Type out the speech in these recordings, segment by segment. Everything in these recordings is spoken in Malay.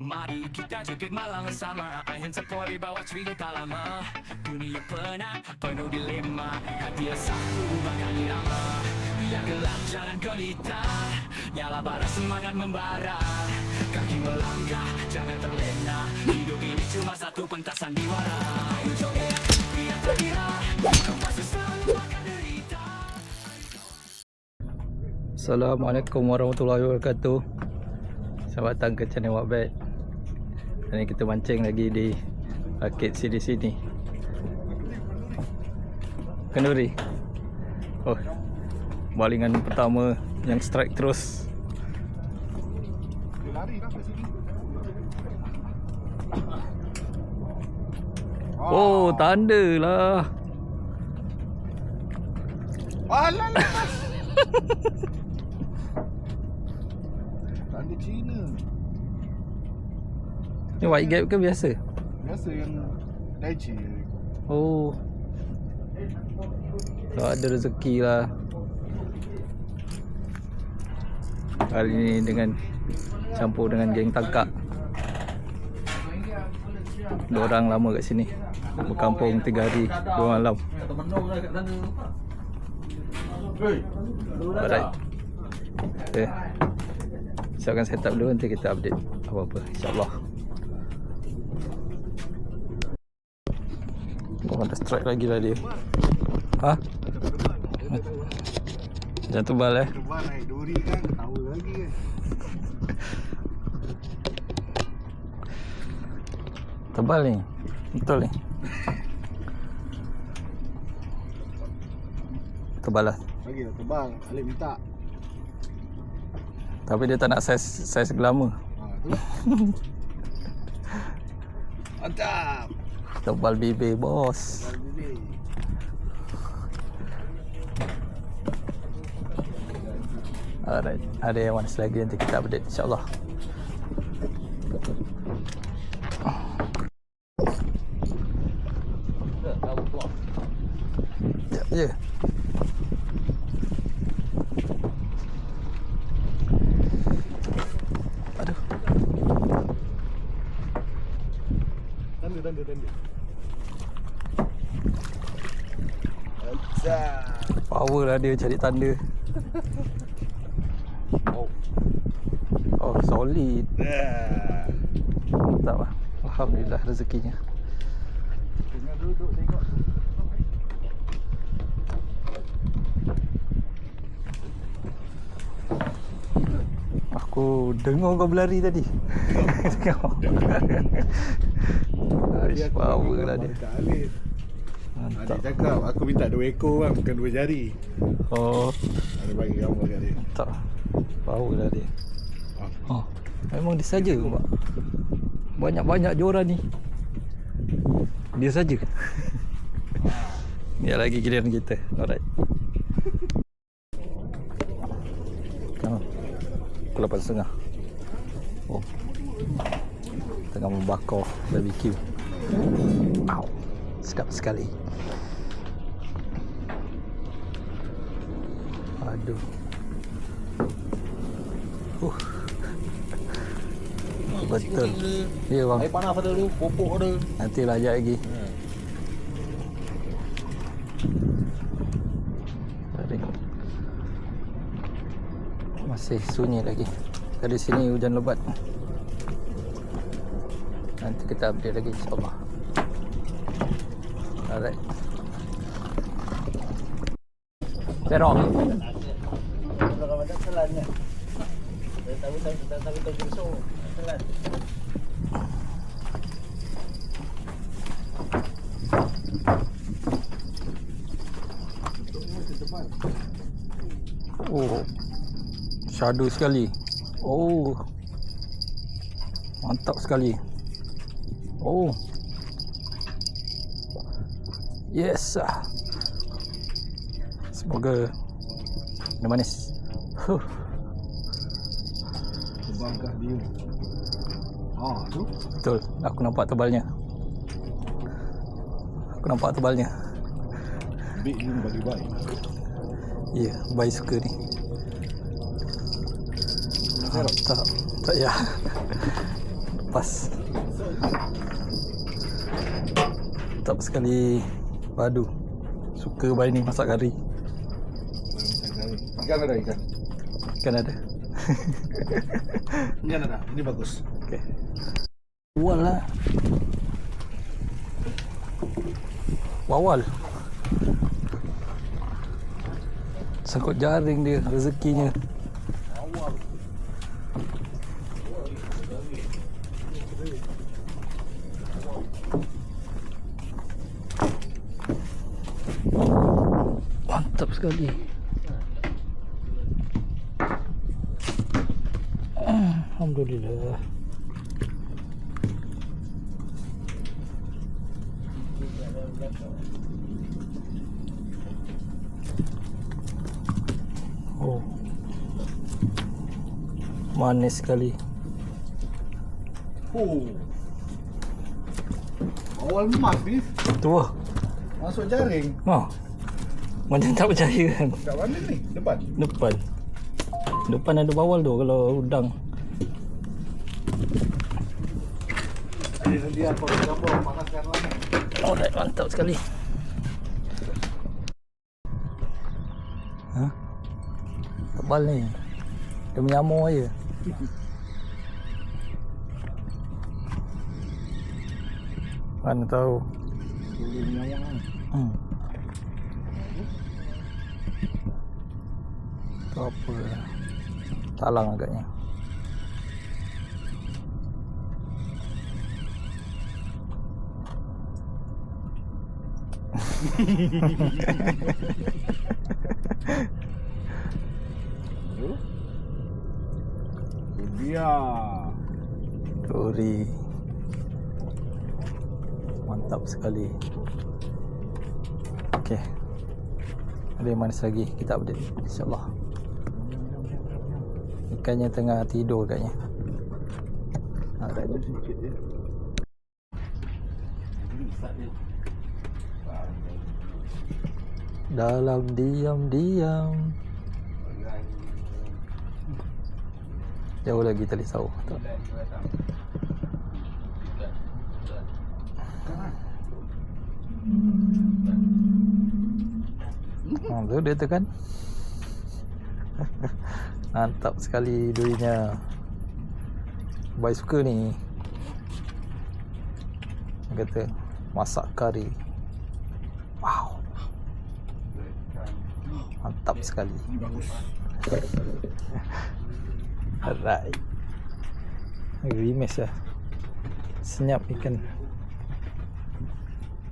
Mari kita jemput malam bersama, angin sepoi bawa cerita lama. Dunia penat, penuh dilema, hati satu bahkan irama. Yang gelap jalan gelita, nyala bara semangat membara. Kaki melangkah, jangan terlena, hidup ini cuma satu pentasan diwara. Ayo joget, biar terkira, masa selalu akan derita. Assalamualaikum warahmatullahi wabarakatuh. Selamat datang ke channel Wakbat. Hari ni kita mancing lagi di rakit sini-sini. Kenduri. Oh, balingan pertama yang strike terus. Lari dah ke sini. Oh, tanda lah. Alah lepas. Tanda Cina. Ni white gap ke biasa? Biasa yang Daichi. Oh, tak ada rezeki lah hari ni dengan campur dengan geng tangkap. Dua orang lama kat sini, berkampung 3 hari 2 malam. Alright, okay. Siapkan setup dulu, nanti kita update apa-apa, insyaAllah. Oh, ada strike lagi lah dia. Ha? Jangan tebal Tebal naik duri kan, ketawa lagi kan. Tebal ni, betul ni. Tebal lah. Bagi lah tebal, Alif minta. Tapi dia tak nak saiz gelama. Tu. Mantap. Tebal bibir bos. Tebal bibir. Alright, ada yang manis lagi, nanti kita update insyaAllah. Sekejap je. Aduh. Tanda. Mantap. Power lah dia cari tanda. Oh, solid. Dah. Mantap lah. Alhamdulillah rezekinya. Tengah duduk tengok. Aku dengar kau berlari tadi. Tengok. Aish, power lah dia. Alif. Mantap. Adik cakap aku minta 2 ekor bang, bukan 2 jari. Oh, Ada bagi gambar kat dia. mantap. Power lah dia. Oh, memang dia saja Mak. Banyak-banyak je orang ni. Dia saja. Ni lagi giliran kita. Alright. Pukul 8.30. Oh, tengah membakar BBQ. Au, sedap sekali. Aduh. Betul. Ya bang. Air panas ada dulu, popok ada. Nantilah ajak lagi. Tengok. Masih sunyi lagi. Dari sini hujan lebat. Nanti kita update lagi insyaAllah. Alright. Terok. Kalau ada telannya. Tahu besok telan. Oh, syadu sekali. Oh, mantap sekali. Oh, yes. Semoga dia manis. Terbangkah dia. Tu. Betul, aku nampak tebalnya. Big ni bagi baik. Ya, bayi suka ni. Mantap. Tak ya. Pas. Mantap sekali padu. Suka bayi ni masak kari. Ikan ada ikan. Kan ada. Ini ada. Ini bagus. Okey. Wawal lah. Wawal. Sangkut jaring dia, rezekinya. Mantap sekali. Alhamdulillah. Oh, manis sekali. Oh. Awal emas ni Tu lah. masuk jaring. Oh, macam tak percaya kan. Kat mana ni? Depan. Depan. Depan ada bawal tu kalau udang. Ada dia apa gambar panaskan lama. Alright, mantap sekali. Ha? Tebal ni. Dia menyamur je. Mana tahu. Boleh menyayang. Tu apa? Talang agaknya. Dia. Duri. Mantap sekali. Okey. Ada yang manis lagi, kita update insya-Allah. Ikannya tengah tidur agaknya. Alright. Dalam diam-diam. Jauh lagi tali sawu. Tu dia tekan. Mantap sekali durinya. Baik suka ni. Dia kata masak kari. Wow. Mantap sekali. Alright. Rimis lah. Senyap ikan.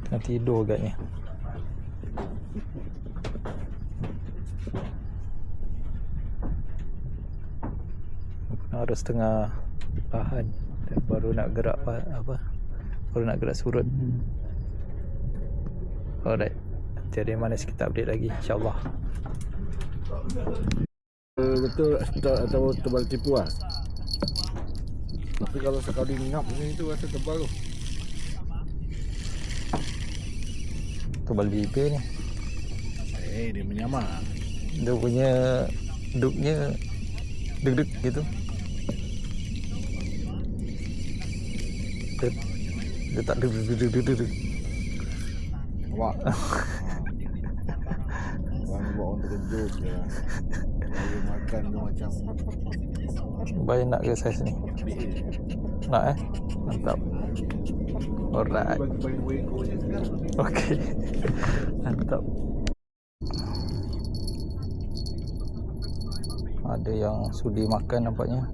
Tengah tidur agaknya. Harus tengah tahan dan baru nak gerak apa? Baru nak gerak surut. Alright. Nanti ada yang manis kita update lagi insya-Allah. Betul atau tebal tipu lah. Tapi kalau sekali ngap macam itu rasa tebal tu. Tebal bibir ni. Dia menyamar. Dia punya duknya deg-deg gitu. Dia tak deg-deg. Awak. Orang buat orang terkejut je lah. Dia makan tu macam Baik nak ke saiz ni? Nak Mantap. Alright. bagi dua ekor je sekarang. Okey. Mantap. Ada yang sudi makan nampaknya.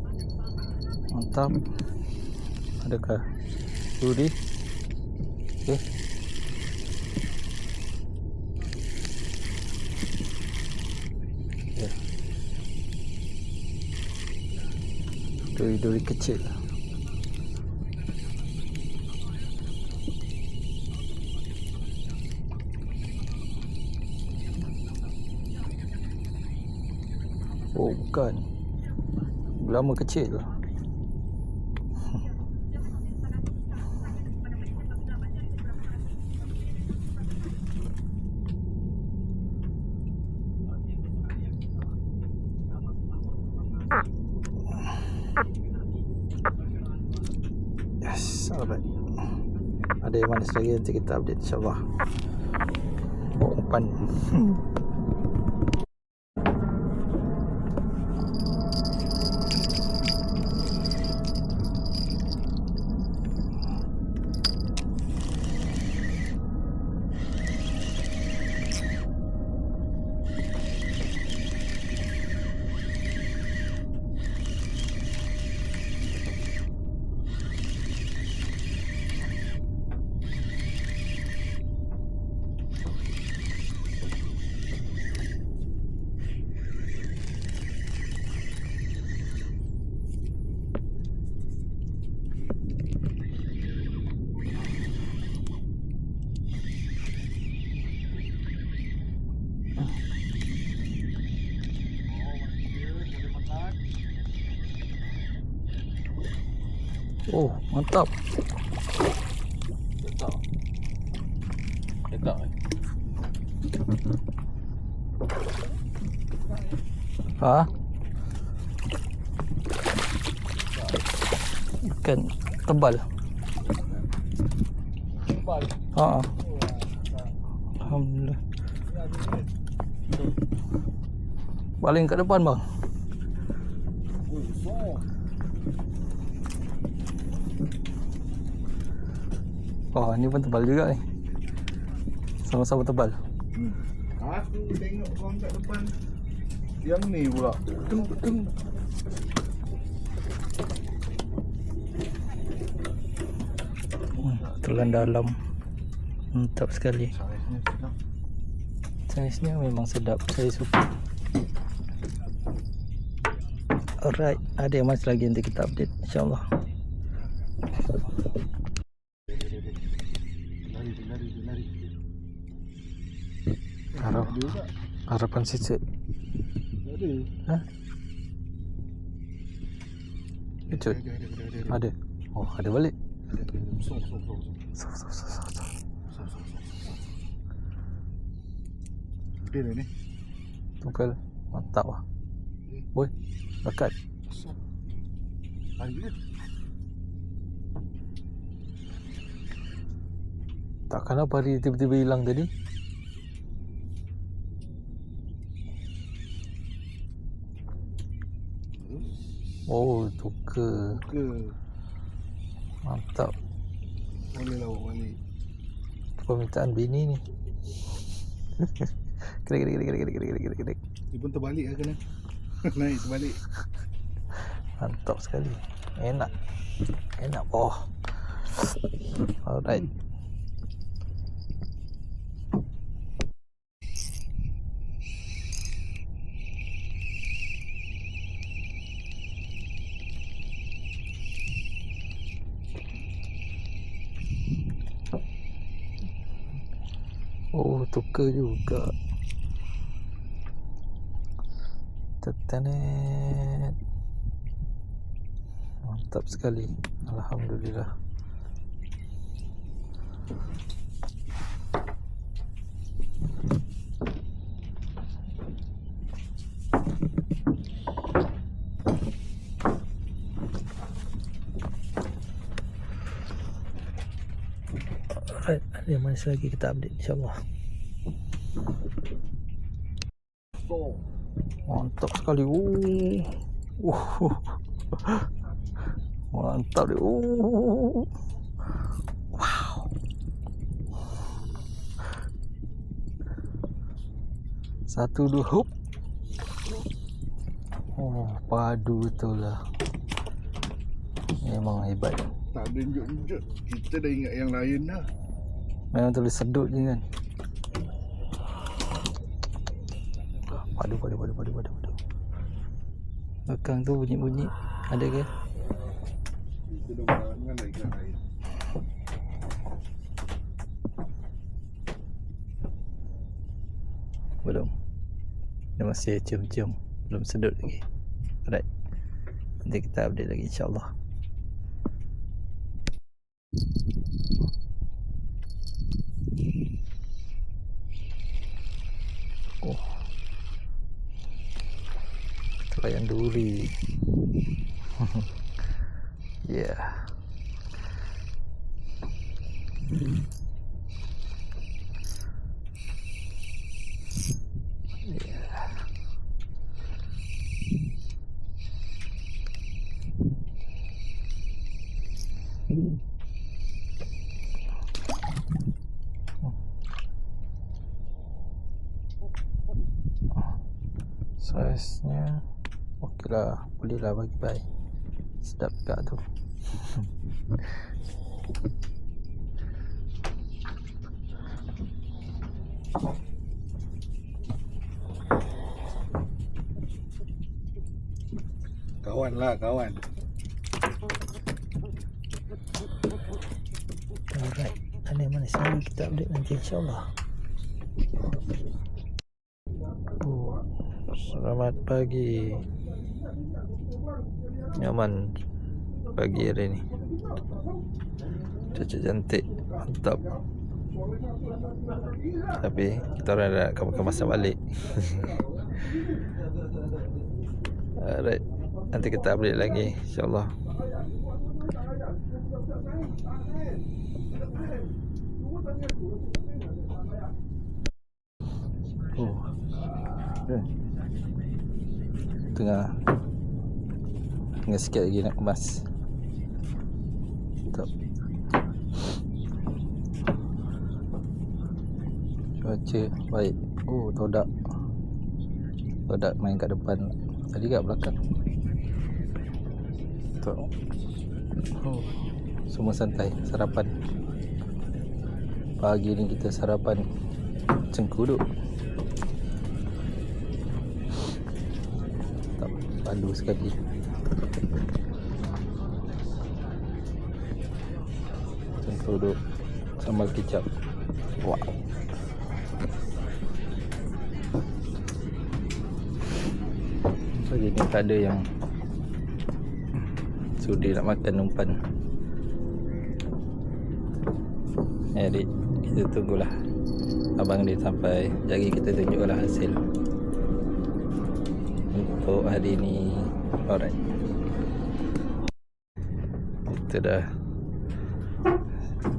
Mantap. Adakah sudi? Okey. Ya. Duri-duri kecil. Oh bukan, lama kecil. Yes, alright. Ada yang manis lagi, nanti kita update insyaAllah. Umpan. Oh, mantap. Dekat. Ha? Ikan tebal. Tebal. Ha. Alhamdulillah. Paling kat depan bang. Oh, ni pun tebal juga ni. Sama-sama tebal. Aku tengok orang kat depan. Yang ni pula. Tung. Telan dalam. Mantap sekali. Saiznya sedap. Saiznya memang sedap. Saya suka. Alright, ada yang masih lagi, nanti kita update insyaAllah. Lari. Harapan sisik. Ada. Hah? Kecut. Ada. Ada. Oh, ada balik. Song. So. Gede dah ni. Tunggal. Mantap lah. Boy, dekat. Hari dia. Takkan apa hari tiba-tiba hilang tadi? Oh, tukar. Mantap. Boleh lah bawa balik. Permintaan bini ni. Kedek. Dia pun terbalik lah kena. Naik terbalik. Mantap sekali. Enak. Oh. Alright. Oh, tukar juga. Tetanet. Mantap sekali. Alhamdulillah. Alright, ada yang manis lagi, kita update insyaAllah. Mantap sekali. Mantap dia. Wow. Satu dua hop. Oh, padu betul lah. Memang hebat. Tak ada injut-injut. Kita dah ingat yang lain dah. Memang tulis sedut je kan. Padu. Belakang tu bunyi-bunyi. Ada ke? Kita dah barangan dah ikan lain. Belum. Dia masih cium-cium. Belum sedut lagi. Alright. Nanti kita update lagi insyaAllah. Oh. Telayan duri. Yeah. Saiznya okey lah, boleh lah bagi baik. Sedap juga tu. Kawan lah, kawan. Alright, ada mana sini kita update nanti insyaAllah. Selamat pagi. Nyaman pagi hari ni. Cuaca cantik, mantap. Tapi kita orang dah kemas balik. Alright, nanti kita update lagi insyaAllah. Tengah sikit lagi nak kemas. Mantap. Cuaca baik. Todak main kat depan. Tadi kat belakang. Semua santai. Sarapan pagi ni kita sarapan cengkuduk. Palu sekali. Cengkuduk sambal kicap. Wow. Pagi ni tak ada yang sudi nak makan umpan. Jadi kita tunggulah abang dia sampai. Jadi kita tunjuklah hasil untuk hari ni. Alright, kita dah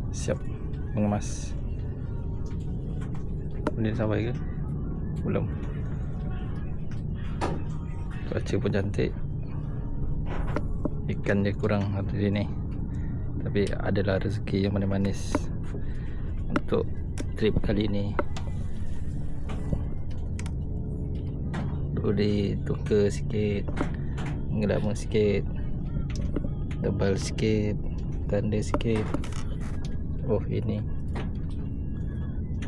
siap mengemas. Boleh sampai ke? Belum. Cuaca pun cantik. Ikan dia kurang hari ni, tapi adalah rezeki yang manis-manis untuk trip kali ni. Boleh tukar sikit, ngelama sikit, tebal sikit, tanda sikit. Ini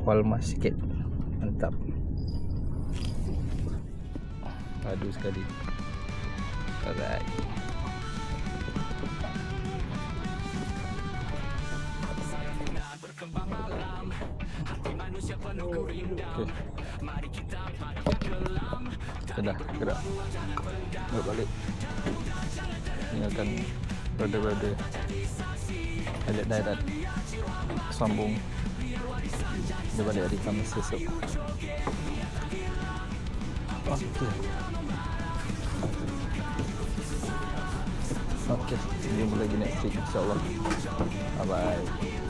walmas sikit. Mantap. Padu sekali. Alright. Sudah gerak balik. Tinggalkan brother-brother darat sambung. Dia balik hari Khamis esok. Okey, jumpa lagi next week insyaAllah. Bye bye.